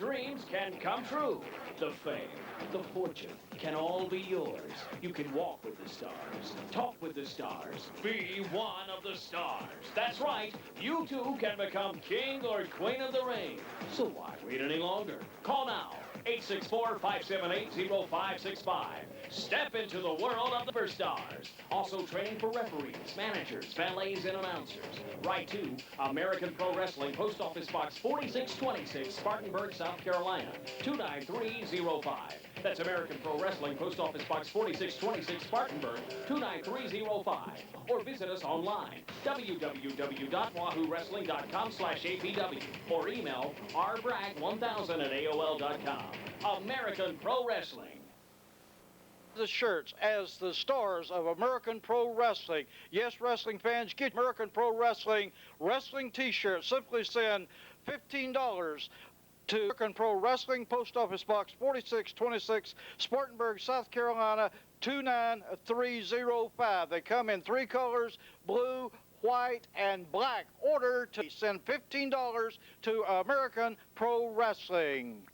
dreams can come true. The fame, the fortune can all be yours. You can walk with the stars, talk with the stars, be one of the stars. That's right, you too can become king or queen of the ring. So why wait any longer? Call now, 864-578-0565. Step into the world of the superstars. Also training for referees, managers, valets, and announcers. Write to American Pro Wrestling, Post Office Box 4626, Spartanburg, South Carolina, 29305. That's American Pro Wrestling, Post Office Box 4626, Spartanburg, 29305. Or visit us online, www.wahoowrestling.com/APW, or email rbragg1000 at AOL.com. American Pro Wrestling. The shirts as the stars of American Pro Wrestling. Yes, wrestling fans, get American Pro Wrestling wrestling t-shirts. Simply send $15 to American Pro Wrestling, Post Office Box 4626, Spartanburg, South Carolina, 29305. They come in 3 colors, blue, white, and black. Order to send $15 to American Pro Wrestling.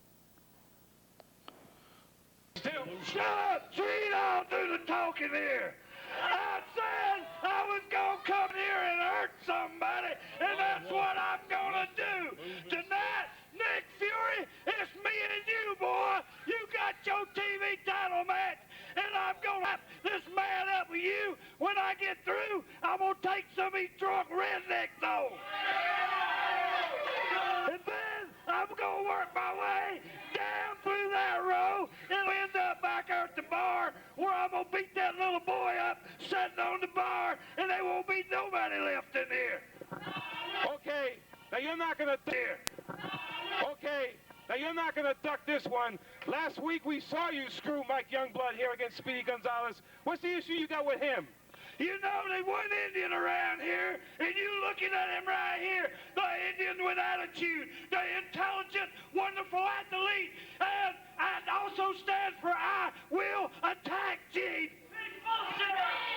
Shut up! She don't do the talking here. I said I was gonna come here and hurt somebody, and that's what I'm gonna do. Tonight, Nick Fury, it's me and you, boy. You got your TV title match, and I'm gonna wrap this man up with you. When I get through, I'm gonna take some of these drunk rednecks on. And then I'm gonna work my way down through that row and end up back out at the bar where I'm gonna beat that little boy up sitting on the bar, and there won't be nobody left in here. Okay, now you're not gonna Okay, now you're not gonna duck this one. Last week we saw you screw Mike Youngblood here against Speedy Gonzalez. What's the issue you got with him? You know, there's one Indian around here, and you looking at him right here, the Indian with attitude, the intelligent, wonderful athlete, and also stands for I will attack, Gene.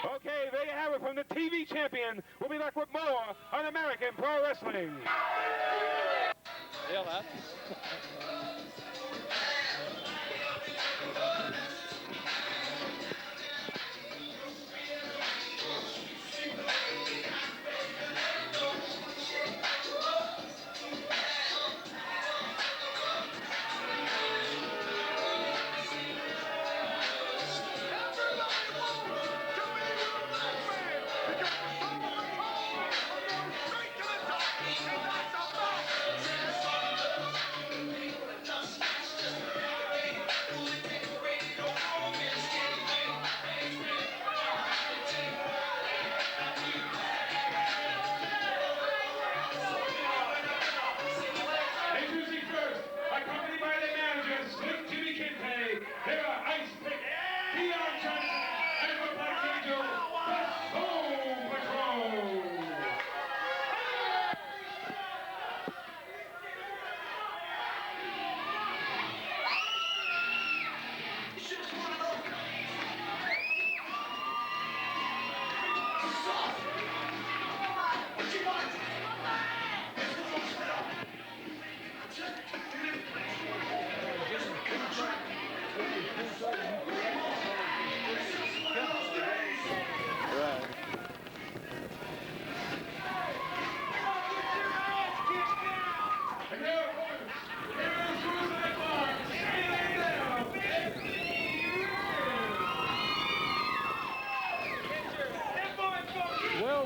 Okay, there you have it from the TV champion. We'll be back with more on American Pro Wrestling. Yeah, that.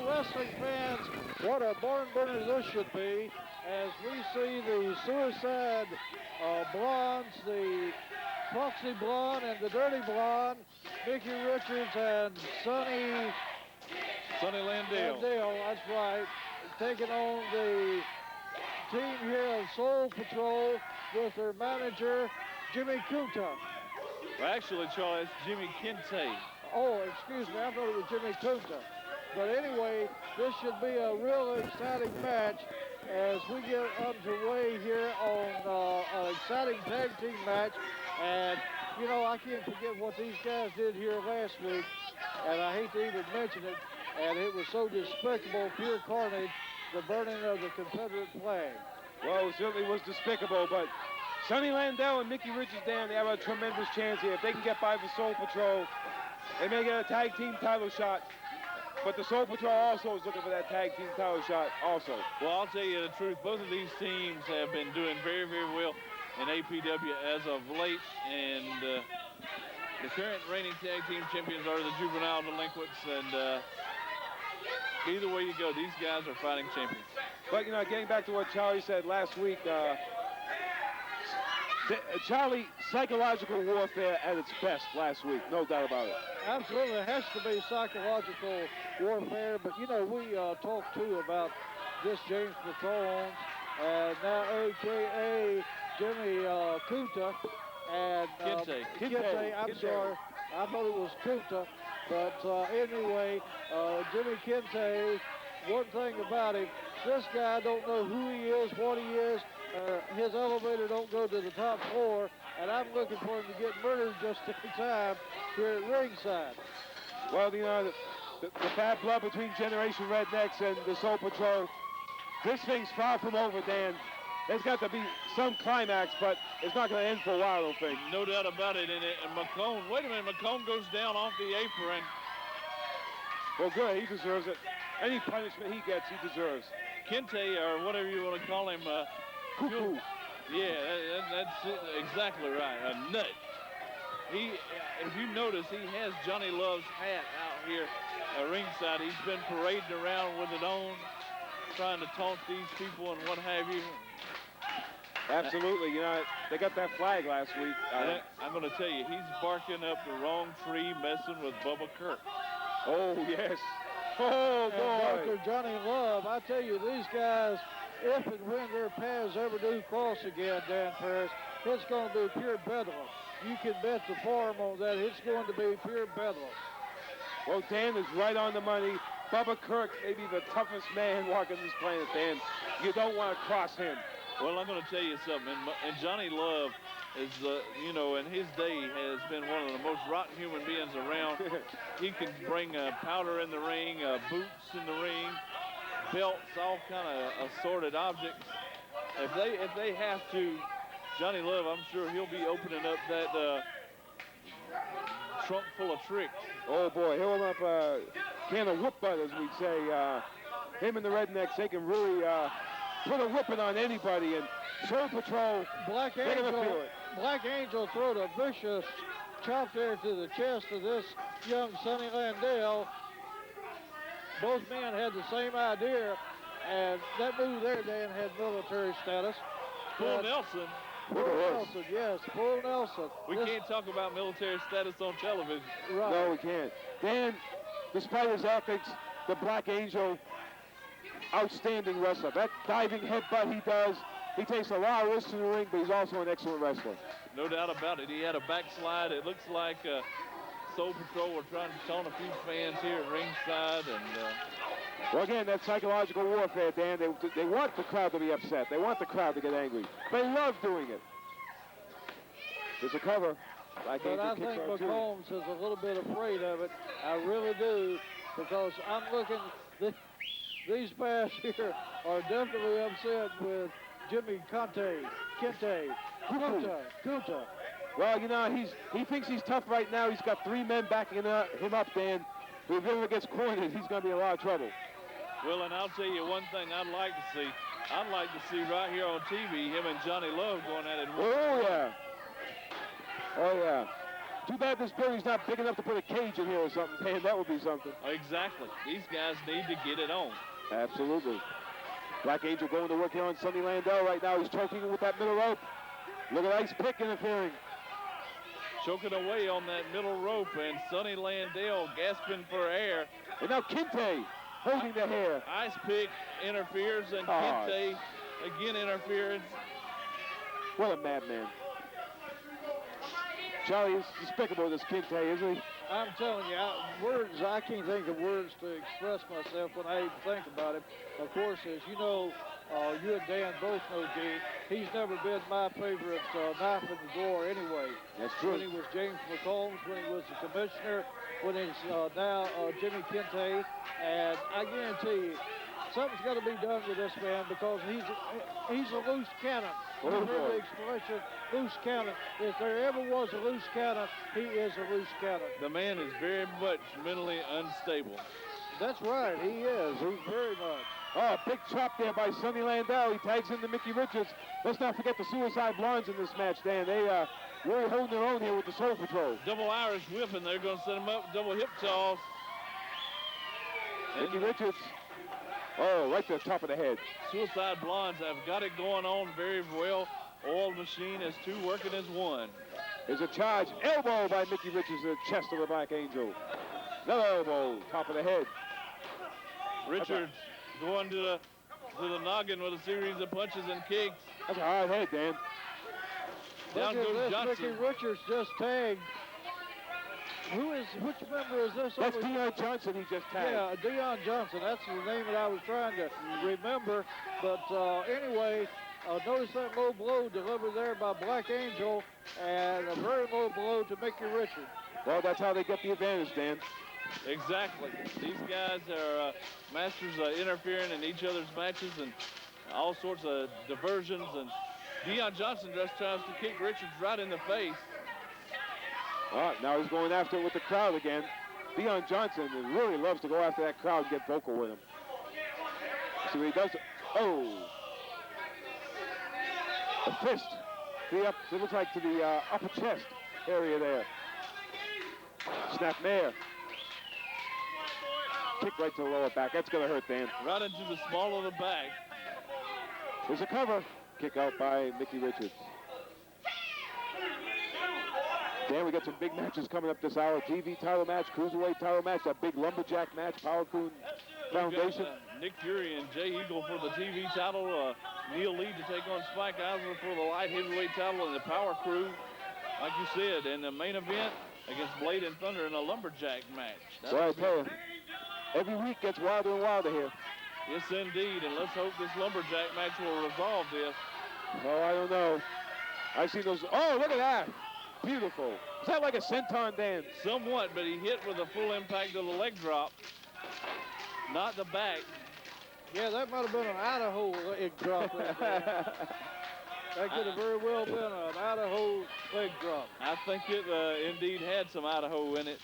Wrestling fans, what a barn burner this should be as we see the Suicide Blondes, the Foxy Blonde and the Dirty Blonde, Mickey Richards and Sonny Landale, that's right, taking on the team here of Soul Patrol with their manager, Jimmy Kunta. Well, actually, Charlie, it's Jimmy Kente. Oh, excuse me, I thought it was Jimmy Kunta. But anyway, this should be a real exciting match as we get underway here on an exciting tag team match. And, you know, I can't forget what these guys did here last week, and I hate to even mention it, and it was so despicable, pure carnage, the burning of the Confederate flag. Well, it certainly was despicable, but Sonny Landell and Mickey Richards, Dan, they have a tremendous chance here. If they can get by the Soul Patrol, they may get a tag team title shot. But the Soul Patrol also is looking for that tag team title shot also. Well, I'll tell you the truth. Both of these teams have been doing very, very well in APW as of late. And the current reigning tag team champions are the Juvenile Delinquents. And either way you go, these guys are fighting champions. But, you know, getting back to what Charlie said last week, Charlie, psychological warfare at its best last week, no doubt about it. Absolutely, it has to be psychological warfare, but you know, we talked too about this James McCombs and now AKA Jimmy Kunta and Kinte. I'm sorry, I thought it was Kunta, but anyway, Jimmy Kinte, one thing about him, this guy don't know who he is, what he is. His elevator don't go to the top floor, and I'm looking for him to get murdered just in time here at ringside. Well, you know, the bad blood between Generation Rednecks and the Soul Patrol, this thing's far from over, Dan. There's got to be some climax, but it's not going to end for a while, I don't think. No doubt about it. And McComb, wait a minute, McComb goes down off the apron. Well, good, he deserves it. Any punishment he gets, he deserves. Kinte, or whatever you want to call him, Cuckoo. Yeah, that's exactly right. A nut. If you notice, he has Johnny Love's hat out here at ringside. He's been parading around with it on, trying to taunt these people and what have you. Absolutely. You know, they got that flag last week. I'm going to tell you, he's barking up the wrong tree, messing with Bubba Kirk. Oh, yes. Oh, boy. And Dr. Johnny Love, I tell you, these guys, if and when their paths ever do cross again, Dan Ferris, it's going to be pure bedlam. You can bet the farm on that. It's going to be pure bedlam. Well, Dan is right on the money. Bubba Kirk may be the toughest man walking this planet, Dan. You don't want to cross him. Well, I'm going to tell you something. And Johnny Love is, you know, in his day has been one of the most rotten human beings around. He can bring powder in the ring, boots in the ring, belts, all kind of assorted objects. If they have to, Johnny Love, I'm sure he'll be opening up that trunk full of tricks. Oh boy, he'll open up a can of whoop butt, as we'd say. Him and the Rednecks, they can really put a whipping on anybody. And Soul Patrol, they're gonna feel it. Black Angel throwed a vicious chop there to the chest of this young Sonny Landell. Both men had the same idea, and that move there, Dan, had military status. Full Nelson. Full Nelson, yes, full Nelson. We can't talk about military status on television. Right. No, we can't. Dan, despite his ethics, the Black Angel, outstanding wrestler. That diving headbutt he does, he takes a lot of risks in the ring, but he's also an excellent wrestler. No doubt about it. He had a backslide. It looks like Soul Patrol were trying to taunt a few fans here at ringside. And well, again, that's psychological warfare, Dan. They want the crowd to be upset. They want the crowd to get angry. They love doing it. There's a cover. But I think McCombs is a little bit afraid of it. I really do, because I'm looking, these fans here are definitely upset with Jimmy Kinte. Well, you know, he thinks he's tough right now. He's got 3 men backing him up, Dan. But if he ever gets cornered, he's going to be in a lot of trouble. Well, and I'll tell you one thing I'd like to see. I'd like to see right here on TV him and Johnny Love going at it. Oh, yeah. Oh, yeah. Too bad this building's not big enough to put a cage in here or something, man. That would be something. Exactly. These guys need to get it on. Absolutely. Black Angel going to work here on Sonny Landell right now. He's choking him with that middle rope. Look at Ice Pick interfering. Choking away on that middle rope, and Sonny Landell gasping for air. And now Kinte holding the hair. Ice Pick interferes, and Kinte again interferes. What a madman. Charlie is despicable, this Kinte, isn't he? I'm telling you, I can't think of words to express myself when I even think about it. Of course, as you know, you and Dan both know, Gene, he's never been my favorite knife in the drawer anyway. That's true. When he was James McCombs, when he was the commissioner, when he's now Jimmy Kinte. And I guarantee you, something's got to be done with this man because he's a loose cannon. Oh, You heard boy. the expression, loose cannon. If there ever was a loose cannon, he is a loose cannon. The man is very much mentally unstable. That's right, he is. He's very much. Oh, big chop there by Sonny Landau. He tags into Mickey Richards. Let's not forget the Suicide Blondes in this match, Dan. They really holding their own here with the Soul Patrol. Double Irish whip, and they're going to set him up. Double hip toss. Mickey Richards. Oh, right to the top of the head. Suicide Blondes have got it going on very well. Oiled machine as two working as one. There's a charge. Elbow by Mickey Richards to the chest of the Black Angel. Another elbow, top of the head. Richards going to the noggin with a series of punches and kicks. That's a hard head, Dan. Down Look at goes this, Johnson. Mickey Richards just tagged. Which member is this? That's Deion Johnson he just tagged. Yeah, Deion Johnson. That's the name that I was trying to remember. But anyway, notice that low blow delivered there by Black Angel and a very low blow to Mickey Richards. Well, that's how they get the advantage, Dan. Exactly. These guys are masters of interfering in each other's matches and all sorts of diversions. And Deion Johnson just tries to kick Richards right in the face. All right, now he's going after it with the crowd again. Deion Johnson really loves to go after that crowd and get vocal with him. See what he does. Oh. A fist. It looks like to the upper chest area there. Snap mare. Kick right to the lower back. That's going to hurt, Dan. Right into the small of the back. There's a cover. Kick out by Mickey Richards. Dan, we got some big matches coming up this hour. TV title match, Cruiserweight title match, that big Lumberjack match, Power Coon Foundation. We've got, Nick Fury and Jay Eagle for the TV title. Neil Lee to take on Spike Eisner for the light heavyweight title and the Power Crew, like you said. And the main event against Blade and Thunder in a Lumberjack match. Well, I tell you, every week gets wilder and wilder here. Yes, indeed. And let's hope this Lumberjack match will resolve this. Oh, I don't know. I see those. Oh, look at that. Beautiful. Is that like a senton, Dan? Somewhat, but he hit with a full impact of the leg drop, not the back. Yeah, that might have been an Idaho leg drop right there. That could have very well been an Idaho leg drop. I think it indeed had some Idaho in it.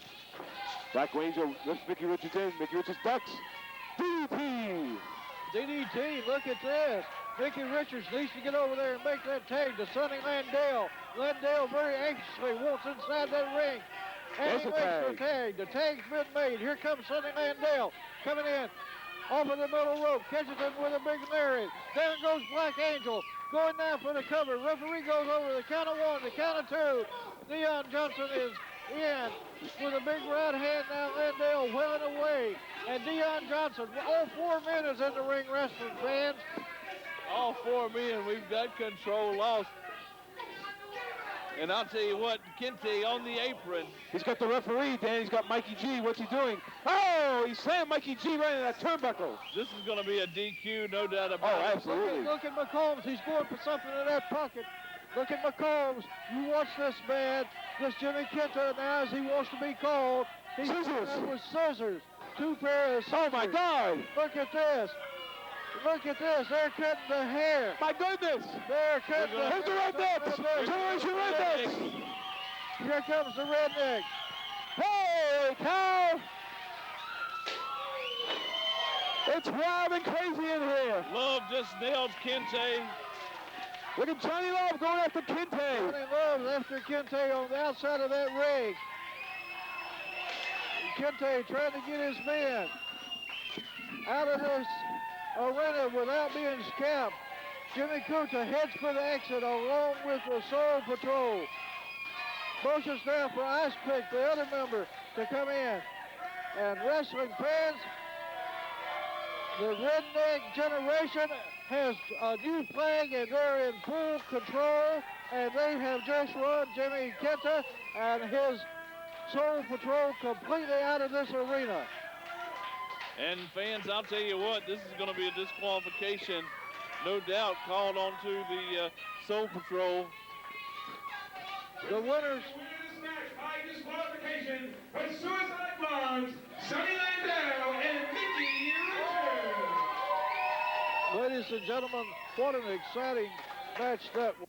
Black Angel lifts Mickey Richards in. Mickey Richards ducks. DDT. DDT, look at this. Mickey Richards needs to get over there and make that tag to Sonny Landau. Landau very anxiously wants inside that ring. And There's he a makes the tag. The tag's been made. Here comes Sonny Landau coming in. Off of the middle rope. Catches him with a big lariat. There goes Black Angel. Going down for the cover. Referee goes over the count of one, the count of two. Deion Johnson is in with a big right hand. Now Landau wheeling away. And Deion Johnson, all 4 men is in the ring wrestling, fans. All 4 men, we've got control lost. And I'll tell you what, Kente on the apron. He's got the referee, Dan. He's got Mikey G. What's he doing? Oh, he slammed Mikey G right in that turnbuckle. This is going to be a DQ, no doubt about Oh, it. absolutely. Look at McCombs. He's going for something in that pocket. Look at McCombs. You watch this man. This Jimmy Kenta now as he wants to be called. He's Scissors. with scissors. 2 pairs of scissors. Oh, my God. Look at this. Look at this. They're cutting the hair. My goodness. They're cutting the Who's the rednecks? Generation Rednecks. Here comes the redneck. Holy cow. It's wild and crazy in here. Love just nailed Kente. Look at Johnny Love going after Kente. Johnny Love after Kente on the outside of that ring. Kente trying to get his men out of this arena without being scalped. Jimmy Kuta heads for the exit along with the Soul Patrol. Motions now for Ice Pick, the other member, to come in. And wrestling fans, the redneck generation has a new flag and they're in full control. And they have just run Jimmy Kenta and his Soul Patrol completely out of this arena. And fans, I'll tell you what, this is going to be a disqualification, no doubt, called onto the Soul Patrol. The winners. This match by disqualification for Suicide Blondes, Sonny Landau and Mickey Richards. ladies and gentlemen, what an exciting match that was.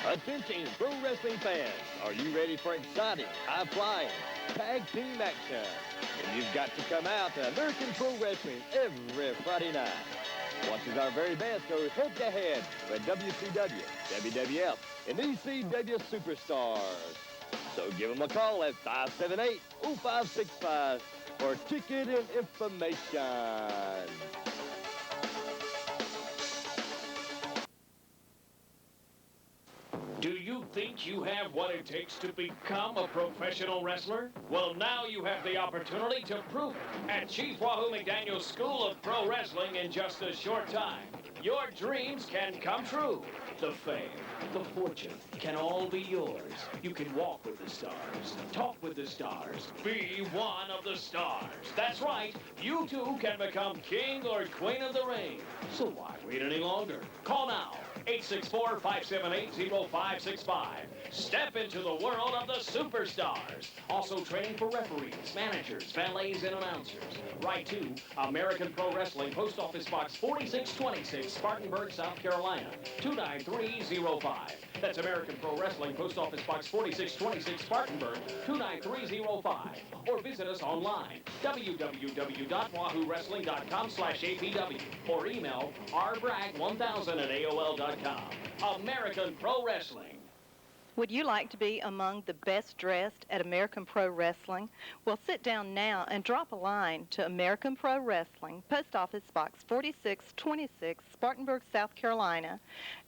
Attention, pro wrestling fans. Are you ready for exciting, high-flying tag team action? And you've got to come out to American Pro Wrestling every Friday night. Watch as our very best go head-to-head with WCW, WWF, and ECW superstars. So give them a call at 578-0565 for ticket and information. Do you think you have what it takes to become a professional wrestler? Well, now you have the opportunity to prove it at Chief Wahoo McDaniel's School of Pro Wrestling in just a short time. Your dreams can come true. The fame, the fortune can all be yours. You can walk with the stars, talk with the stars, be one of the stars. That's right. You too can become king or queen of the ring. So why wait any longer? Call now. 864-578-0565. Step into the world of the superstars. Also training for referees, managers, valets, and announcers. Write to American Pro Wrestling, Post Office Box 4626, Spartanburg, South Carolina, 29305. That's American Pro Wrestling, Post Office Box 4626, Spartanburg, 29305. Or visit us online, www.wahoowrestling.com/APW, or email rbragg1000@AOL.com. American Pro Wrestling. Would you like to be among the best dressed at American Pro Wrestling? Well, sit down now and drop a line to American Pro Wrestling, Post Office Box 4626, Spartanburg, South Carolina,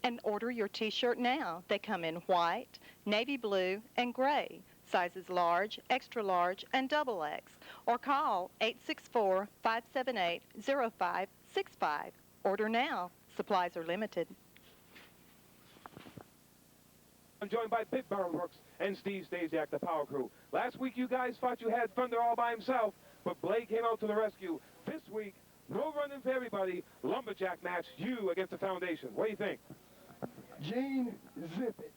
and order your T-shirt now. They come in white, navy blue, and gray, sizes large, extra large, and double X, or call 864-578-0565. Order now. Supplies are limited. I'm joined by Pit Barrel Brooks and Steve Stasiak, the Power Crew. Last week, you guys thought you had Thunder all by himself, but Blade came out to the rescue. This week, no running for everybody, lumberjack match, you against the Foundation. What do you think? Gene, zip it.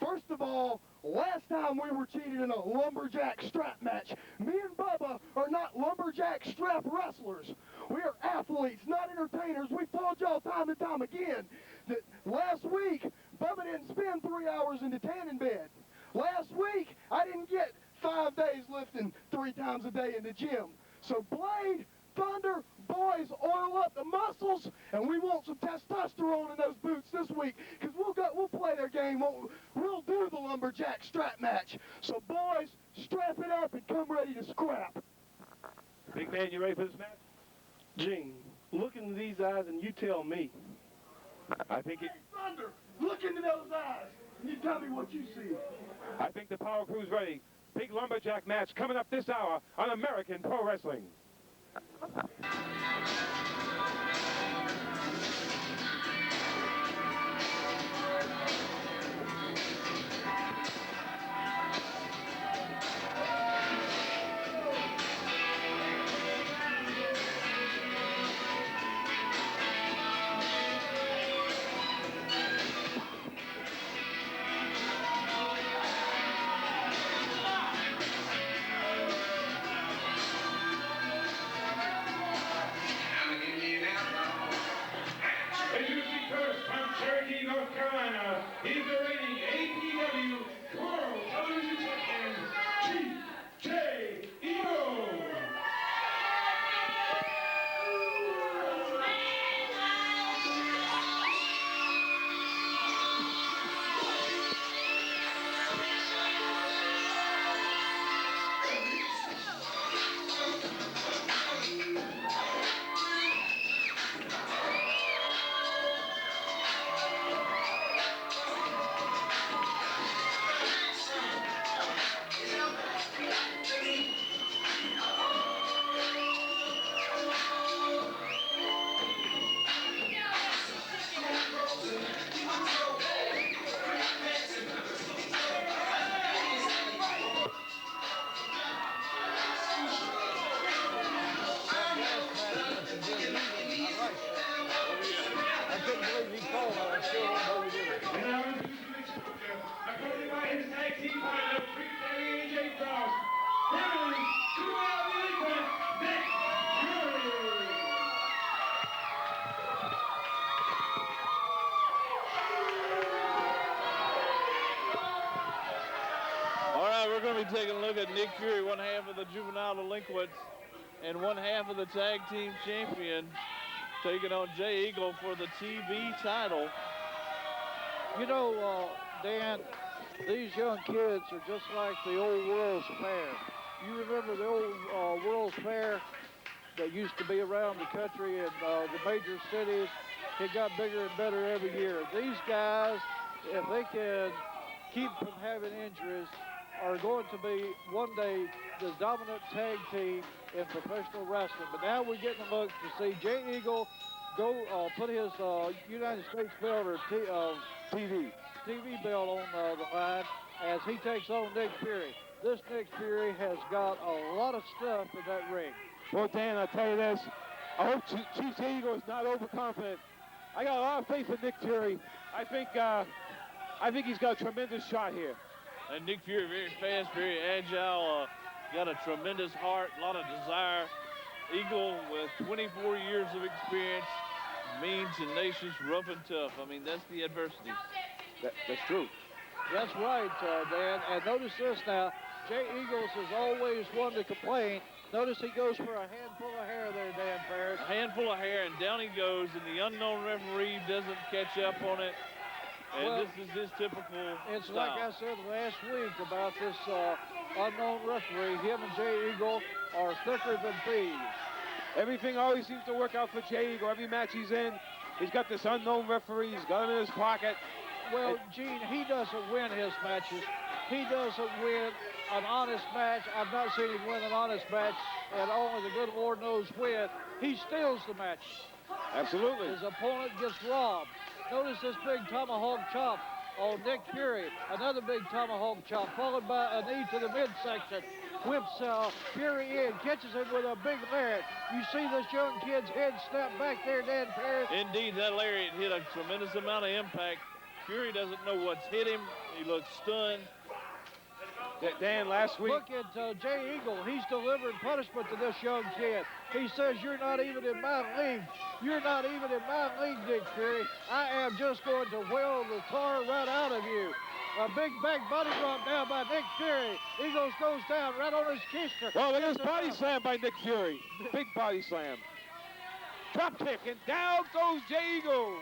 First of all, last time we were cheated in a lumberjack strap match. Me and Bubba are not lumberjack strap wrestlers. We are athletes, not entertainers. We've told y'all time and time again that last week, Bubba didn't spend 3 hours in the tanning bed. Last week, I didn't get 5 days lifting 3 times a day in the gym. So Blade, Thunder, boys, oil up the muscles, and we want some testosterone in those boots this week, because we'll play their game. We'll do the lumberjack strap match. So boys, strap it up and come ready to scrap. Big man, you ready for this match? Gene, look into these eyes and you tell me. I think it... Hey, Thunder, look into those eyes and you tell me what you see. I think the Power Crew's ready. Big lumberjack match coming up this hour on American Pro Wrestling. North Carolina, he's the reigning APW World Television Champion, Chief J. Ego. we take a look at Nick Fury, one half of the juvenile delinquents and one half of the tag team champion, taking on Jay Eagle for the TV title. You know, Dan, these young kids are just like the old World's Fair. You remember the old World's Fair that used to be around the country in the major cities? It got bigger and better every year. These guys, if they can keep from having injuries, are going to be one day the dominant tag team in professional wrestling. But now we're getting a look to see Jay Eagle go put his United States belt or TV belt on the line as he takes on Nick Fury. This Nick Fury has got a lot of stuff in that ring. Well, Dan, I'll tell you this. I hope Chief Jay Eagle is not overconfident. I got a lot of faith in Nick Fury. I think he's got a tremendous shot here. And Nick Fury, very fast, very agile, got a tremendous heart, a lot of desire. Eagle with 24 years of experience, mean, tenacious, rough and tough. I mean, that's the adversity. That's true. That's right, Dan. And notice this now. Jay Eagles is always one to complain. Notice he goes for a handful of hair there, Dan Ferris. A handful of hair, and down he goes, and the unknown referee doesn't catch up on it. And well, this is his typical It's style. like I said last week about this unknown referee. Him and Jay Eagle are thicker than thieves. Everything always seems to work out for Jay Eagle. Every match he's in, he's got this unknown referee. He's got him in his pocket. Well, Gene, he doesn't win his matches. He doesn't win an honest match. I've not seen him win an honest match, and only the good Lord knows when. He steals the match. Absolutely. His opponent gets robbed. Notice this big tomahawk chop on Nick Fury. Another big tomahawk chop, followed by a knee to the midsection. Whips Fury in, catches him with a big lariat. You see this young kid's head snap back there, Dan Perry. Indeed, that lariat hit a tremendous amount of impact. Fury doesn't know what's hit him. He looks stunned. Dan, last week. Look at Jay Eagle. He's delivering punishment to this young kid. He says, you're not even in my league. You're not even in my league, Nick Fury. I am just going to wheel the tar right out of you. A big back body drop down by Nick Fury. Eagles goes down right on his kister. Well, look at this body slam by Nick Fury. Big body slam. Drop kick, and down goes Jay Eagle.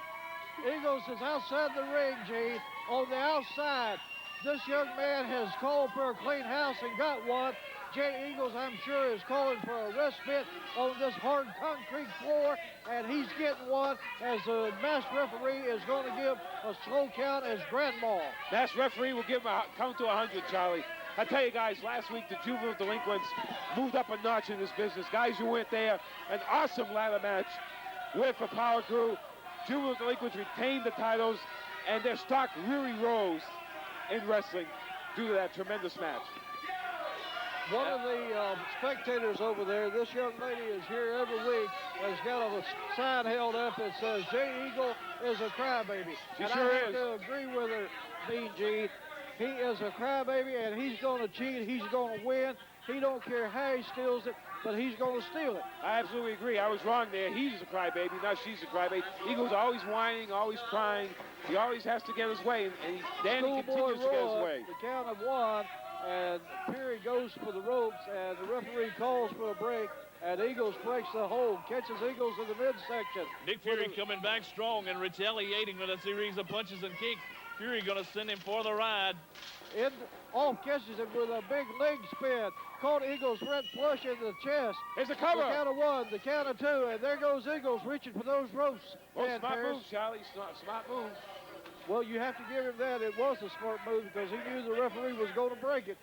Eagles is outside the ring, Gene. On the outside. This young man has called for a clean house and got one. Jay Eagles, I'm sure, is calling for a respite on this hard concrete floor, and he's getting one as the masked referee is going to give a slow count as grandma. Masked referee will give him a count to 100, Charlie. I tell you guys, last week the juvenile delinquents moved up a notch in this business. Guys who went there, an awesome ladder match with the Power Crew. Juvenile delinquents retained the titles, and their stock really rose in wrestling due to that tremendous match. One of the spectators over there, this young lady is here every week, has got a sign held up that says Jay Eagle is a crybaby. She and sure I have is. to agree with her, Mean Gene. He is a crybaby, and he's going to cheat. He's going to win. He don't care how he steals it, but he's going to steal it. I absolutely agree. I was wrong there. He's a crybaby, not she's a crybaby. Eagle's always whining, always crying. He always has to get his way, and Danny continues to get his way. The count of one, and Fury goes for the ropes, and the referee calls for a break, and Eagles breaks the hold, catches Eagles in the midsection. Nick Fury coming back strong and retaliating with a series of punches and kicks. Fury going to send him for the ride. Off catches him with a big leg spin. Caught Eagles right flush in the chest. Here's a cover. The count of one, the count of two, and there goes Eagles reaching for those ropes. Oh, smart move, Charlie. Smart move. Well, you have to give him that. It was a smart move because he knew the referee was going to break it.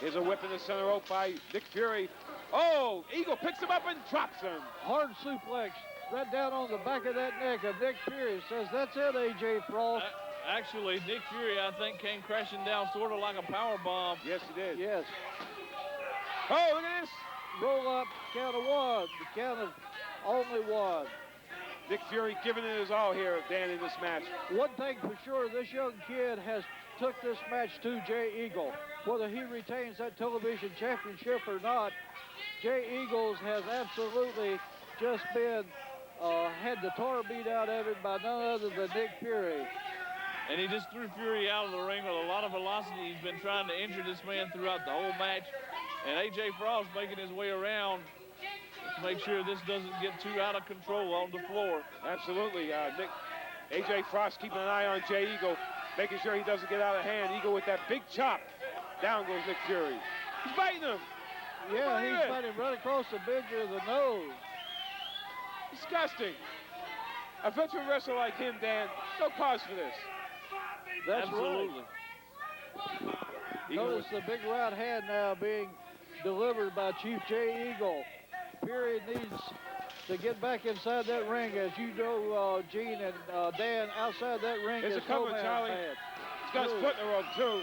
Here's a whip in the center rope by Nick Fury. Oh, Eagle picks him up and drops him. Hard suplex right down on the back of that neck of Nick Fury. Says, that's it, A.J. Frost. Actually, Nick Fury, I think, came crashing down sort of like a power bomb. Yes, he did. Yes. Oh, look at this. Roll up, count of one. The count of only one. Nick Fury giving it his all here, Dan, in this match. One thing for sure, this young kid has took this match to Jay Eagle. Whether he retains that television championship or not, Jay Eagles has absolutely just been, had the tar beat out of him by none other than Nick Fury. and he just threw Fury out of the ring with a lot of velocity. He's been trying to injure this man throughout the whole match, and A.J. Frost making his way around to make sure this doesn't get too out of control on the floor. Absolutely. A.J. Frost keeping an eye on Jay Eagle, making sure he doesn't get out of hand. Eagle with that big chop. Down goes Nick Fury. He's biting him. Yeah, he's biting right across the bridge of the nose. Disgusting. A veteran wrestler like him, Dan, no cause for this. That's Absolutely. right. Notice the big right hand now being delivered by Chief Jay Eagle. Fury needs to get back inside that ring, as you know, Gene and Dan, outside that ring. There's a cover, Charlie. He's got his foot in the rope, too.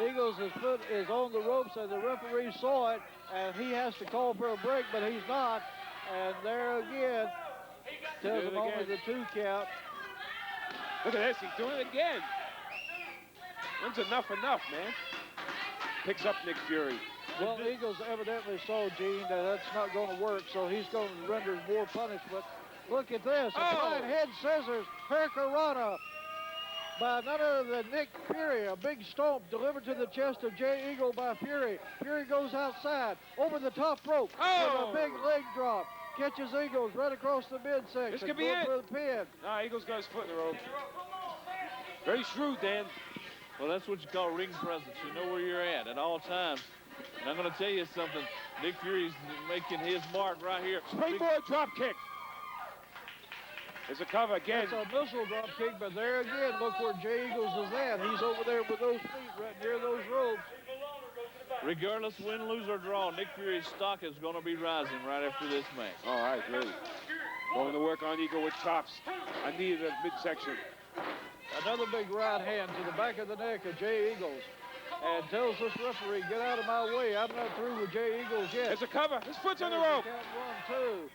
Eagles' foot is on the ropes, and the referee saw it, and he has to call for a break, but he's not. And there again, tells him only the 2 count. Look at this, he's doing it again. When's enough, man? Picks up Nick Fury. Well, Eagles evidently saw, Gene, that that's not going to work, so he's going to render more punishment. Look at this, a flying head scissors, Hurricanrana by none other than Nick Fury. A big stomp delivered to the chest of Jay Eagle by Fury. Fury goes outside, over the top rope, with a big leg drop. Catches Eagles right across the midsection. This could be it. For the pin. Nah, Eagles got his foot in the rope. Very shrewd, Dan. Well, that's what you call ring presence. You know where you're at all times. And I'm going to tell you something. Nick Fury's making his mark right here. Springboard drop kick. There's a cover again. It's a missile drop kick, but there again, look where Jay Eagles is at. He's over there with those feet right near those ropes. Regardless, win, lose, or draw, Nick Fury's stock is going to be rising right after this match. All right, great. Going to work on Eagle with chops. I needed a midsection. Another big right hand to the back of the neck of Jay Eagles. And tells this referee, get out of my way. I'm not through with Jay Eagles yet. There's a cover. His foot's on the rope. Count 1, 2.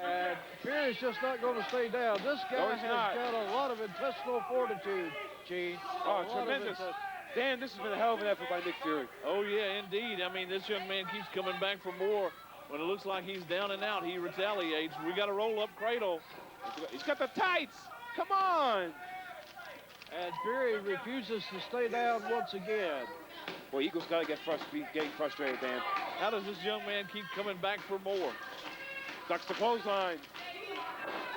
And Fury's just not going to stay down. This guy has got a lot of intestinal fortitude, Gene. Oh, tremendous. Dan, this has been a hell of an effort by Nick Fury. Oh, yeah, indeed. I mean, this young man keeps coming back for more. When it looks like he's down and out, he retaliates. We got a roll-up cradle. He's got the tights. Come on. And Fury refuses to stay down once again. Boy, Eagles got to get getting frustrated, Dan. How does this young man keep coming back for more? Ducks the clothesline.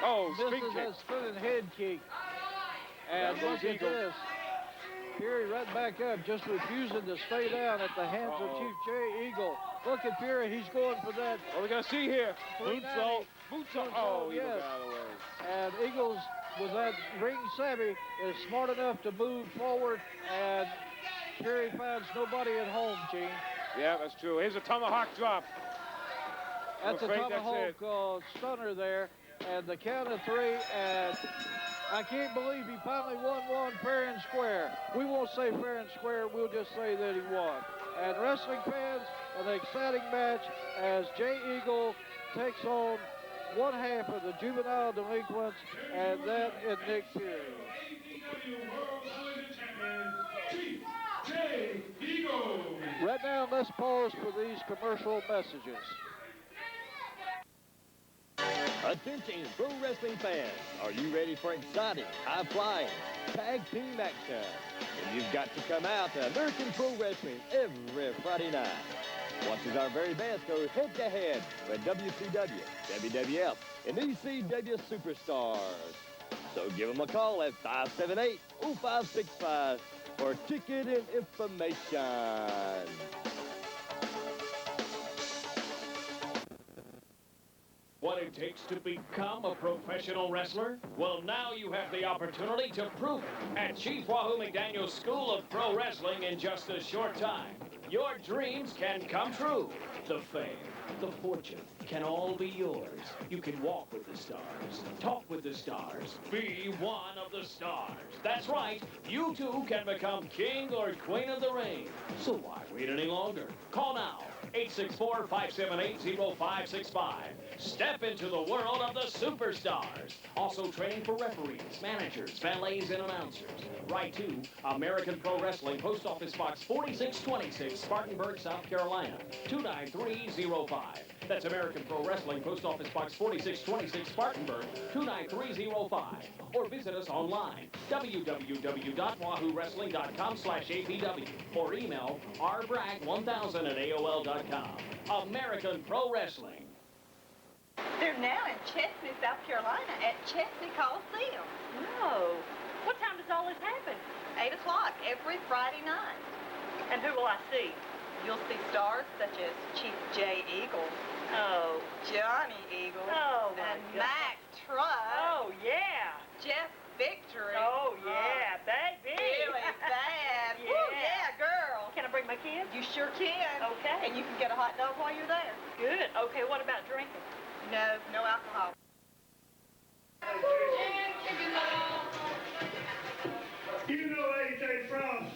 Oh, spin kick. This is a spinning head kick. And look at this. Fury right back up, just refusing to stay down at the hands of Chief Jay Eagle. Look at Fury, he's going for that. What are we going to see here? Moonsault. Oh, Eagle got out of the way. And Eagles, with that ring savvy, is smart enough to move forward, and Fury finds nobody at home, Gene. Yeah, that's true. Here's a tomahawk drop. That's a tomahawk stunner there, and the count of 3, and I can't believe he finally won fair and square. We won't say fair and square, we'll just say that he won. And wrestling fans, an exciting match as Jay Eagle takes on one half of the juvenile delinquents, and that is Nick Fury. Right now, let's pause for these commercial messages. Attention, pro wrestling fans. Are you ready for exciting, high-flying tag team action? And you've got to come out to American Pro Wrestling every Friday night. Watch as our very best go head-to-head with WCW, WWF, and ECW superstars. So give them a call at 578-0565 for ticket and information. What it takes to become a professional wrestler? Well, now you have the opportunity to prove it at Chief Wahoo McDaniel's School of Pro Wrestling in just a short time. Your dreams can come true. The fame, the fortune can all be yours. You can walk with the stars, talk with the stars, be one of the stars. That's right, you too can become king or queen of the ring. So why wait any longer? Call now. 864-578-0565. Step into the world of the superstars. Also training for referees, managers, valets, and announcers. Write to American Pro Wrestling, Post Office Box 4626, Spartanburg, South Carolina, 29305. That's American Pro Wrestling, Post Office Box 4626, Spartanburg, 29305. Or visit us online, www.wahoowrestling.com/APW, or email rbragg1000@AOL.com. American Pro Wrestling. They're now in Chesnee, South Carolina at Chesnee Coliseum. Oh, what time does all this happen? 8 o'clock every Friday night. And who will I see? You'll see stars such as Chief Jay Eagle, Oh. Johnny Eagle, Oh, my and God. Max Truss, Oh, yeah. Jeff Victory. Oh, yeah, baby. Really bad. Yeah. Woo, yeah, girl. Can I bring my kids? You sure can. Okay. And you can get a hot dog while you're there. Good. Okay, what about drinking? No, no alcohol. You know, A.J. Frost,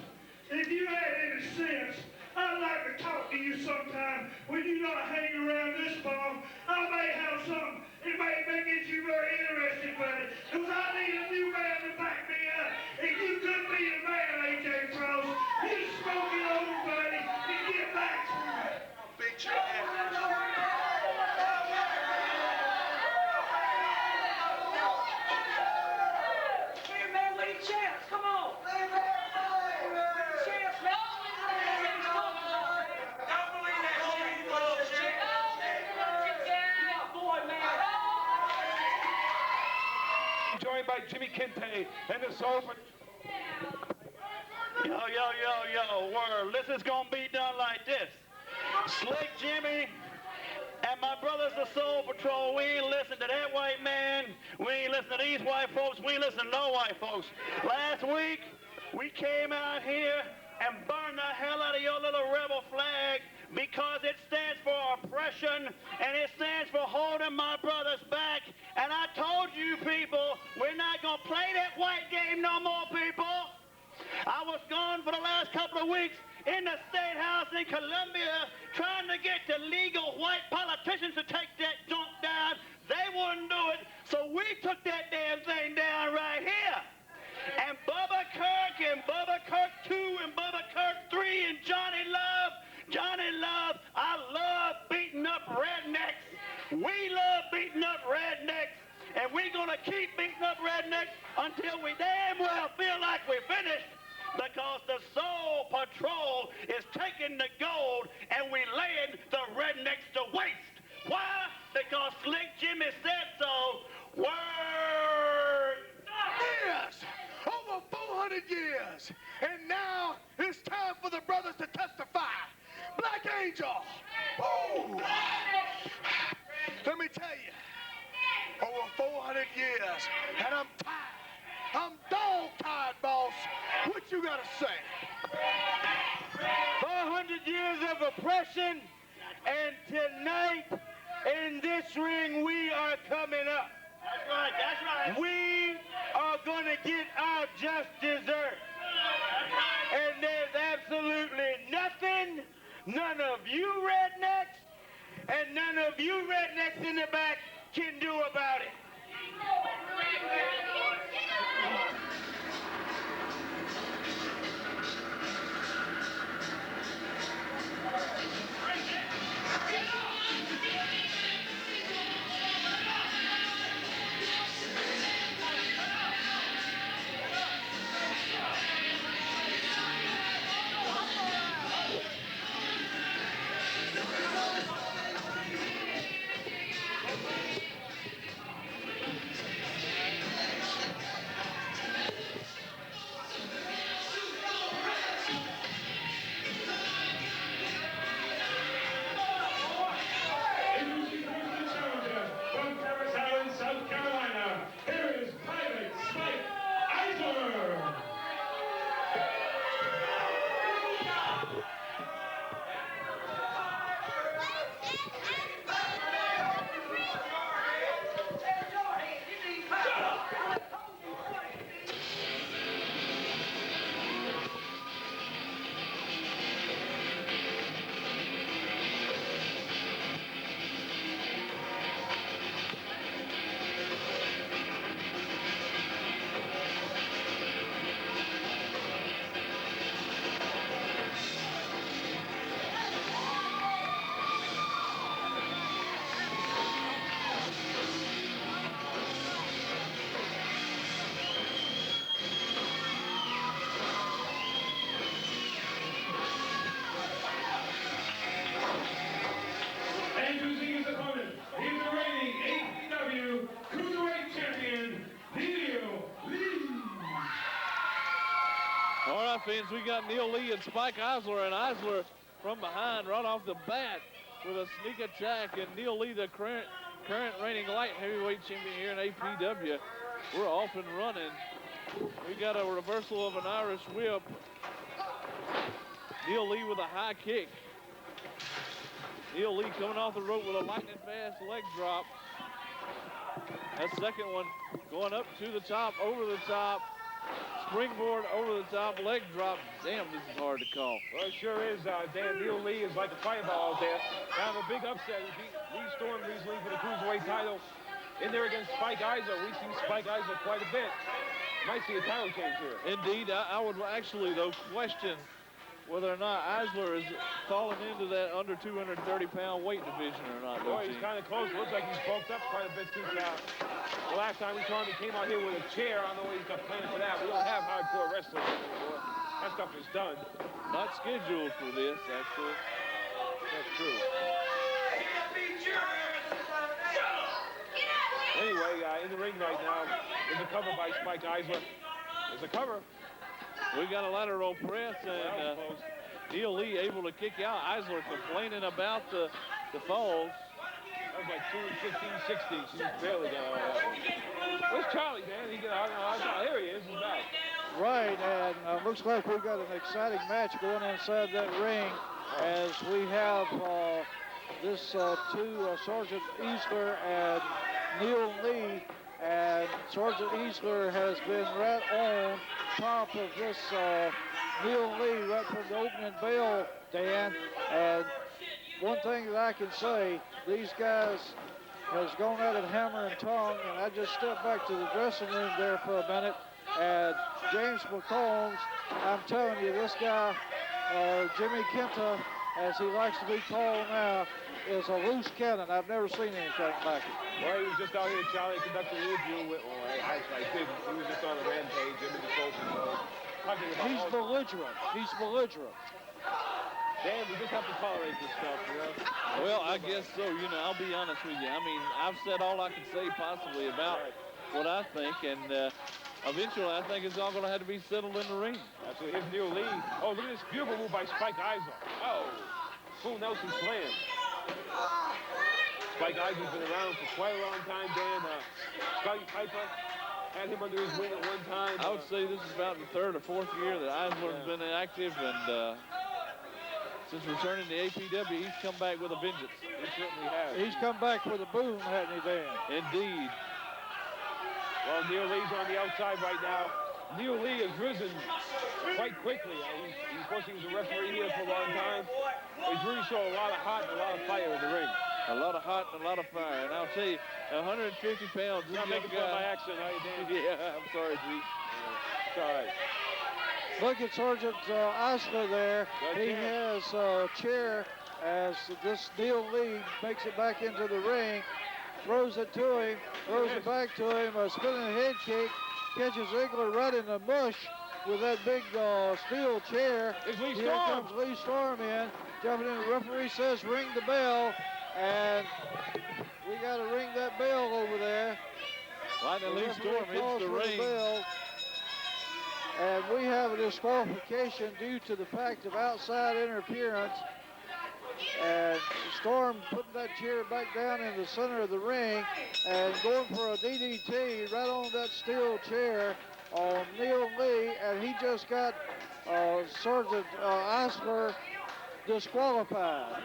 if you had any sense, I'd like to talk to you sometime when you not hang around this bar. I may have something. It may get you very interested, buddy, because I need a new man to back me up. If you could be the man, A.J. Frost, you smoke it over, buddy, and get back to me. I'll beat your ass. Hey, man, what a chance. Come on. Chance, man. Joined by Jimmy Kinte and the Soul Patrol. Yo, word. This is gonna be done like this. Slick Jimmy and my brothers the Soul Patrol, we ain't listen to that white man. We ain't listen to these white folks. We ain't listen to no white folks. Last week, we came out here and burned the hell out of your little rebel flag because it stands for oppression and it stands for holding my brothers back. And I told you people, we're not gonna play that white game no more, people. I was gone for the last couple of weeks in the State House in Columbia trying to get the legal white politicians to take that junk down. They wouldn't do it, so we took that damn thing down right here. And Bubba Kirk and Bubba Kirk 2 and Bubba Kirk 3 and Johnny Love, I love beating up rednecks. We love beating up rednecks, and we're gonna keep beating up rednecks until we damn well feel like we're finished, because the Soul Patrol is taking the gold and we laying the rednecks to waste. Why? Because Slick Jimmy said so. Word! Yes, over 400 years. And now it's time for the brothers to testify. Black Angel. Ooh. Let me tell you, over 400 years, and I'm tired. I'm dog-tired, boss. What you gotta say? 400 years of oppression, and tonight in this ring we are coming up. That's right. We are gonna get our just dessert. And there's absolutely nothing none of you rednecks and none of you rednecks in the back can do about it. All right, fans, we got Neil Lee and Spike Eisler, and Eisler from behind right off the bat with a sneak attack, and Neil Lee, the current reigning light heavyweight champion here in APW. We're off and running. We got a reversal of an Irish whip. Neil Lee with a high kick. Neil Lee coming off the rope with a lightning fast leg drop. That second one going up to the top, over the top. Springboard over the top, leg drop. Damn, this is hard to call. Well, it sure is, Dan. Neil Lee is like a fireball out there. Kind of a big upset. He beat Lee Storm recently for the Cruiserweight title. In there against Spike Eisler. We see Spike Eisler quite a bit. Might see a title change here. Indeed, I would actually, though, question whether or not Eisler is falling into that under 230-pound weight division or not. Boy, he's kind of close. Looks like he's bulked up quite a bit too now. The last time we saw him, he came out here with a chair. I don't know what he's got planned for that. We don't have hardcore wrestling anymore. That stuff is done. Not scheduled for this, actually. That's true. Anyway, in the ring right now, there's a cover by Spike Eisler. There's a cover. We got a lateral press, and Neil Lee able to kick out. Eisler complaining about the falls. That was like 215, 60. She just barely got all that. Where's Charlie, man? Here he is. He's back. Right, and looks like we've got an exciting match going inside that ring as we have this two, Sergeant Eisler and Neil Lee. And Sergeant Eisler has been right on top of this Neil Lee right from the opening bell, Dan. And one thing that I can say, these guys has gone at it hammer and tongue, and I just stepped back to the dressing room there for a minute, and James McCombs, I'm telling you, this guy, Jimmy Kenta, as he likes to be called now, is a loose cannon. I've never seen anything like it. Well, he was just out here, Charlie, conducting an interview with, I didn't. He was just on a rampage, him and the folks. He's belligerent. He's belligerent. Dan, we just have to tolerate this stuff, you know? Well, I guess so. You know, I'll be honest with you. I mean, I've said all I can say possibly about what I think, and eventually I think it's all going to have to be settled in the ring. Absolutely. Here's Neil Lee. Oh, look at this beautiful move by Spike Eisler. Oh, full Nelson slam. Spike Eisler's been around for quite a long time, Dan. Scotty Piper had him under his wing at one time. I would say this is about the third or fourth year that Eisler's been active, and since returning to APW, he's come back with a vengeance. He certainly has. He's come back with a boom, hasn't he, Dan? Indeed. Well, Neil Lee's on the outside right now. Neil Lee has risen quite quickly. Of course, he was a referee here for a long time. He's really showing a lot of heart and a lot of fire in the ring. A lot of heart and a lot of fire. And I'll tell you, 150 pounds. Not making fun of my accent, are you, Dan? Yeah, I'm sorry, Zeke. It's all right. Look at Sergeant Eisler there. He has a chair as this Neil Lee makes it back into the ring, throws it to him, throws it back to him, a spinning head kick, catches Ziegler right in the mush with that big steel chair. Here comes Lee Storm in, jumping in. The referee says ring the bell, and we got to ring that bell over there. Lightning Lee Storm hits the ring. And we have a disqualification due to the fact of outside interference. And Storm putting that chair back down in the center of the ring and going for a DDT right on that steel chair on Neil Lee. And he just got Sergeant Eisler disqualified.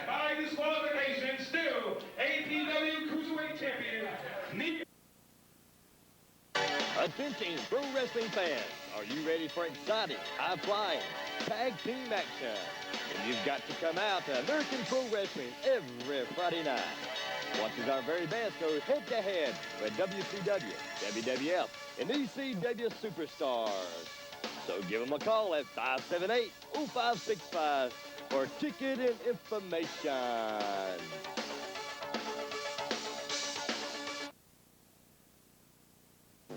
By disqualification, still APW Cruiserweight Champion, Neil. Attention, pro wrestling fans. Are you ready for exciting, high-flying tag team action? And you've got to come out to American Pro Wrestling every Friday night. Watch as our very best goes head-to-head with WCW, WWF, and ECW superstars. So give them a call at 578-0565 for ticket and information.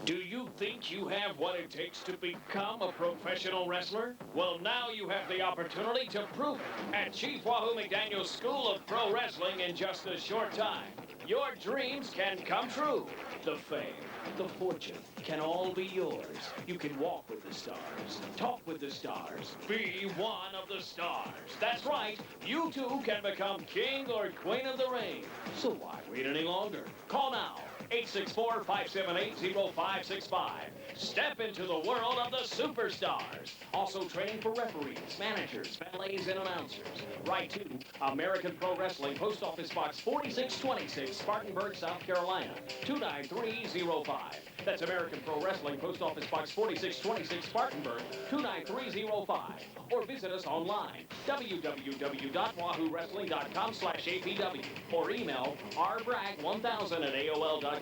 Do you think Think you have what it takes to become a professional wrestler? Well, now you have the opportunity to prove it at Chief Wahoo McDaniel's School of Pro Wrestling in just a short time. Your dreams can come true. The fame, the fortune can all be yours. You can walk with the stars, talk with the stars, be one of the stars. That's right. You too can become king or queen of the ring. So why wait any longer? Call now. 864-578-0565. Step into the world of the superstars. Also training for referees, managers, valets, and announcers. Write to American Pro Wrestling, Post Office Box 4626, Spartanburg, South Carolina, 29305. That's American Pro Wrestling, Post Office Box 4626, Spartanburg, 29305. Or visit us online, www.wahoowrestling.com/APW, or email rbragg1000@AOL.com.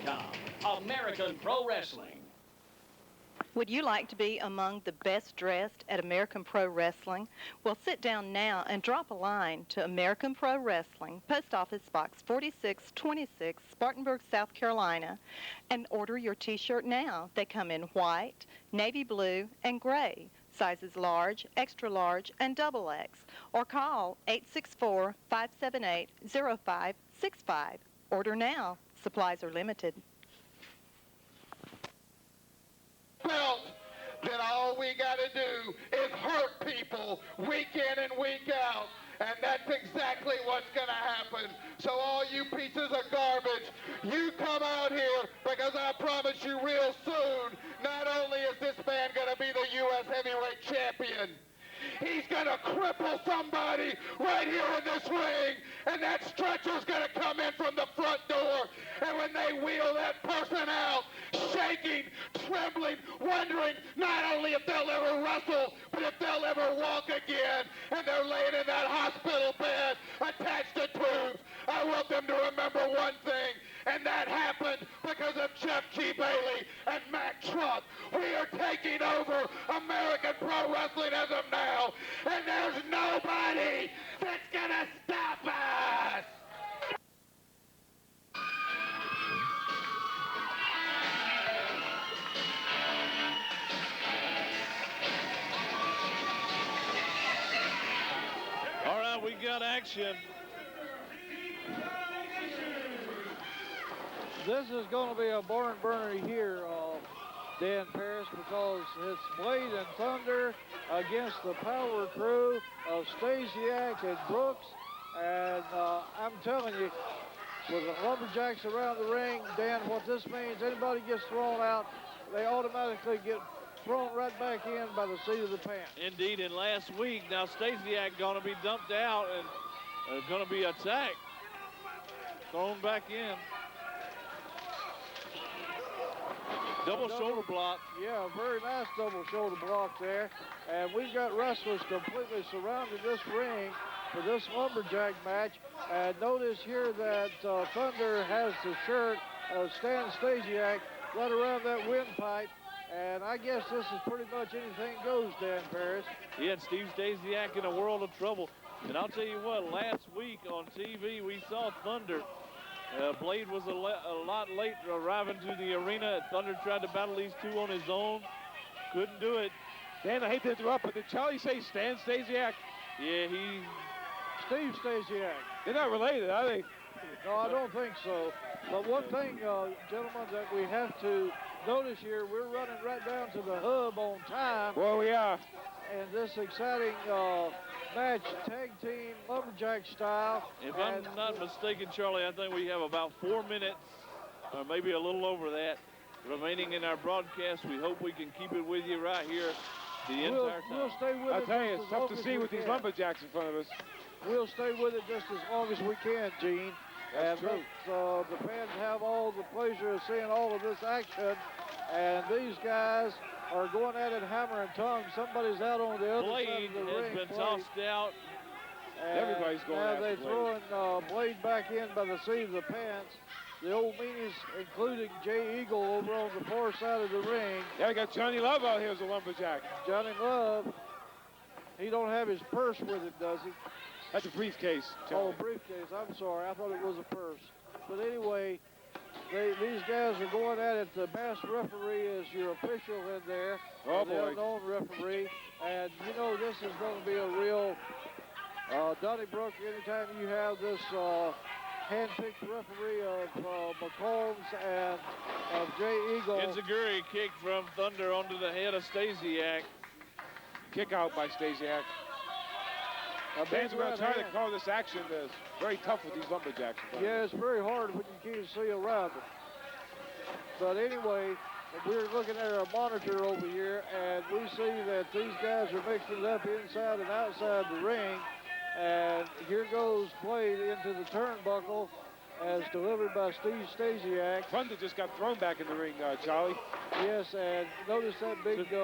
American Pro Wrestling. Would you like to be among the best dressed at American Pro Wrestling? Well, sit down now and drop a line to American Pro Wrestling, Post Office Box 4626, Spartanburg, South Carolina, and order your t-shirt now. They come in white, navy blue, and gray, sizes large, extra large, and double X, or call 864-578-0565. Order now. Supplies are limited. Felt that all we got to do is hurt people week in and week out. And that's exactly what's going to happen. So all you pieces of garbage, you come out here, because I promise you real soon, not only is this man going to be the U.S. heavyweight champion, he's going to cripple somebody right here in this ring, and that stretcher's going to come in from the front door, and when they wheel that person out, shaking, trembling, wondering not only if they'll ever wrestle, but if they'll ever walk again, and they're laying in that hospital bed attached to tubes, I want them to remember one thing, and that happened because of Jeff G. Bailey and Mack Truck. We are taking over American Pro Wrestling as of now, and there's nobody that's gonna stop us! All right, we got action. This is going to be a barn burner here, Dan Paris, because it's Blade and Thunder against the power crew of Stasiak and Brooks. And I'm telling you, with the Lumberjacks around the ring, Dan, what this means, anybody gets thrown out, they automatically get thrown right back in by the seat of the pants. Indeed, and last week, now Stasiak going to be dumped out and going to be attacked, thrown back in. Double shoulder block. Yeah, very nice double shoulder block there. And we've got wrestlers completely surrounding this ring for this Lumberjack match. And notice here that Thunder has the shirt of Stan Stasiak right around that windpipe. And I guess this is pretty much anything goes, Dan Paris. He had Steve Stasiak in a world of trouble. And I'll tell you what, last week on TV, we saw Thunder. Blade was a lot late arriving to the arena. Thunder tried to battle these two on his own. Couldn't do it. Dan, I hate to interrupt, but did Charlie say Stan Stasiak? Yeah, Steve Stasiak. They're not related, are they? No, I don't think so. But one thing, gentlemen, that we have to notice here, we're running right down to the hub on time. Well, we are. And this exciting match, tag team, Lumberjack style. If I'm not mistaken, Charlie, I think we have about 4 minutes, or maybe a little over that, remaining in our broadcast. We hope we can keep it with you right here the entire time. We'll stay with it. I'll tell you, it's tough to see with these Lumberjacks in front of us. We'll stay with it just as long as we can, Gene. That's true. Let the fans have all the pleasure of seeing all of this action. And these guys are going at it hammer and tongue. Somebody's out on the other Blade side of the ring. has been tossed out. And everybody's going now after they're Blade. throwing Blade back in by the seat of the pants. The old meanies, including Jay Eagle over on the far side of the ring. Yeah, we got Johnny Love out here as a Lumberjack. Johnny Love, he don't have his purse with him, does he? That's a briefcase, Johnny. Oh, briefcase. I'm sorry. I thought it was a purse. But anyway, These guys are going at it. The master referee is your official in there. Oh, the boy. unknown referee. And, you know, this is going to be a real Donnybrook. Anytime you have this hand-picked referee of McCombs and of Jay Eagle. Enziguri kick from Thunder onto the head of Stasiak. Kick out by Stasiak. Fans are going to try to call this action. It's very tough with these Lumberjacks. Yeah, it's very hard when you can't see around them. But anyway, we're looking at our monitor over here, and we see that these guys are mixing it up inside and outside the ring. And here goes Blade into the turnbuckle as delivered by Steve Stasiak. Thunder just got thrown back in the ring, Charlie. Yes, and notice that big